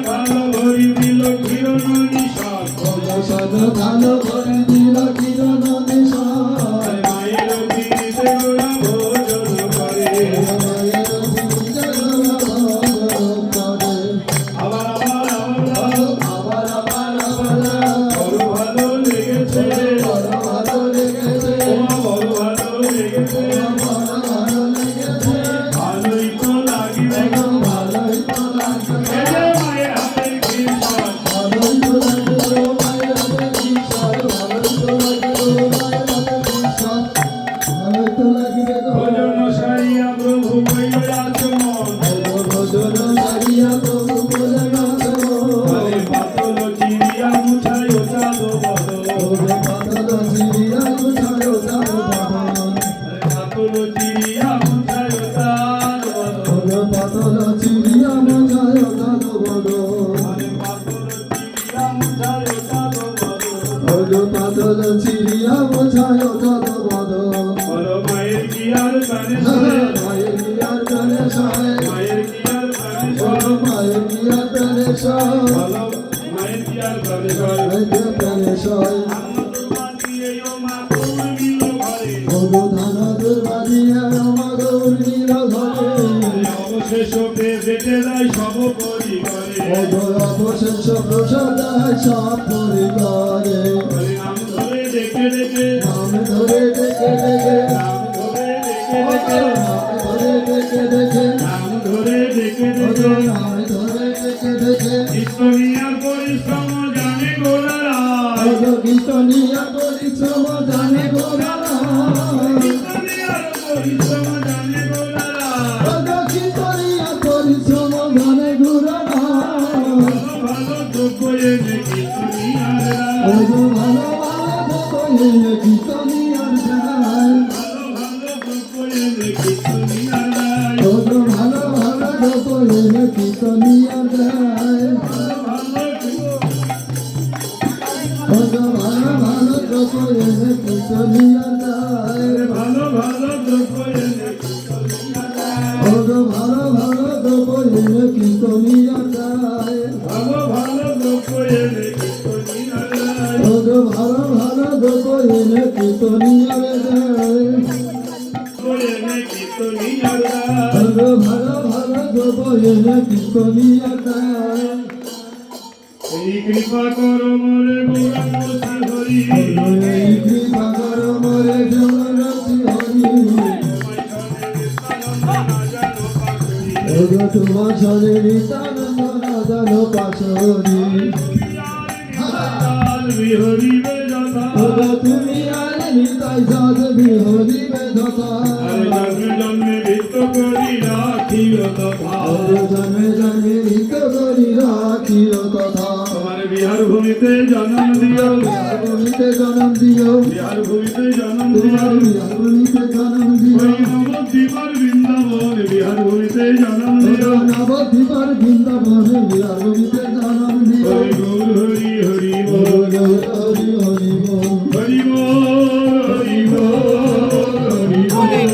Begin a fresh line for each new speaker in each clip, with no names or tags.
ভালো ভরি দিল কিরণী সাত
ভালো ভরি দিল কিরণী সাত
মায়ের দিতে গোরা ভোজন করে ভালো লেগেছে ভালোই তো লাগবে মায়ের হাতের কৃষ্ণ ভোজন সারিয়া প্রভু কইলে আচমন আরে পাতল চিড়িয়া মুছায় চাঁদ বদন পাতল চিড়িয়া মুছায় চাঁদ বদন
পাতল চিড়িয়া মজায় চাঁদ বদন
আরে পাতল চিড়িয়া মুছায় চাঁদ বদন
পাতল চিড়িয়া মজায় চাঁদ বদন
বলো মায়ের কি আর কানে সরে
মায়ের বিয়ার প্রাণে সহায়
মায়ের কি আর কানে
বলো
সরে
মায়ের বিয়ার প্রাণে সহায়
বলো মায়ের কি আর কানে সরে
মায়ের প্রাণে সহায় ধানাদের বাড়িয়ে আমার নীল ধরে
অবশেষ বেঁচে যায় সব পরিবারে
অবশেষ প্রসাদায় সব পরিবারে
নাম ধরে ডেকে ডেকে
নাম ধরে ডেকে ডেকে
নাম ধরে ডেকে ডেকে
নাম ধরে ডেকে ডেকে
নাম ধরে ডেকে ডেকে
নাম ধরে ডেকে ডেকে
ইসলামিয়ার পরিশ্রম জানে গোলারা
কীর্তনিয়া পরিশ্রম জানে গোরারা
ইসলামিয়ার পরিশ্রম জানে গোলারা
কীর্তনিয়া পরিশ্রম জানে গোরারা
ভালো দ্রব্য এনে কীর্তনিয়ার
ভালো ভালো এনে কীর্তনিয়ার যায়
ভালো দ্রব্য এনে কীর্তনিয়ার
ভালো ভালো এনে কীর্তনিয়ার যায় ভালো ভালো এনে কীর্তনিয়ার যায়
ভালো ভালো দ্রব্য এনে
ভালো ভালো এনে কীর্তনিয়ার যায়
ভালো ভালো দ্রব্য এনে কীর্তনিয়ার
ভালো ভালো এনে কীর্তনিয়ার যায়
এনে কীর্তনিয়ার
ভালো ভালো এনে কীর্তনিয়ার যায়
এই কৃপা করো মোরে গৌরাঙ্গী হরি
এই কৃপা করো মোরে জগন্নাথী হরি ওগো তোমার শরীর নিত্যানন্দ নাদান পাশরি
বিহরিবে যথা
ওগো তুমি আর নিতাই সাজ বিহরিবে যথা
জন্মে জন্মে ভিত্ত করি রাখিও তথা
ওগো জন্মে জন্মে নিত্য করি রাখিও তথা
তোমার বিহার ভূমিতে জন্ম দিও
বিহার ভূমিতে জন্ম দিও
বিহার ভূমিতে জন্ম
তোমার
দিও
বিহার ভূমিতে জন্ম দিও
ওই নবদ্বীপার বৃন্দাবন বিহার ভূমিতে জন্ম দিও
নবদ্বীপার বৃন্দাবনে বিহার ভূমিতে জন্ম দিও
হরি গৌর হরি হরি বল
হরি হরি বল
হরি বল হরি বল হরি বল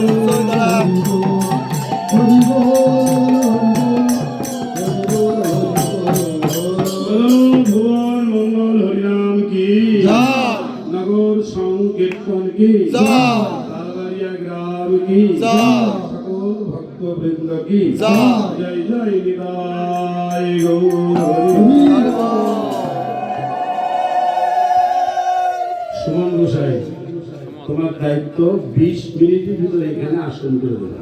ভুবন মঙ্গল হরিনাম কি নগর সংকীর্তন কি তালবাড়িয়া গ্রাম কি সকল ভক্ত বৃন্দ কি জয় জয় নিতাই গৌর হরি সুমন গোসাই তোমার দায়িত্ব 20 মিনিটের ভিতরে এখানে আসন করে দেবে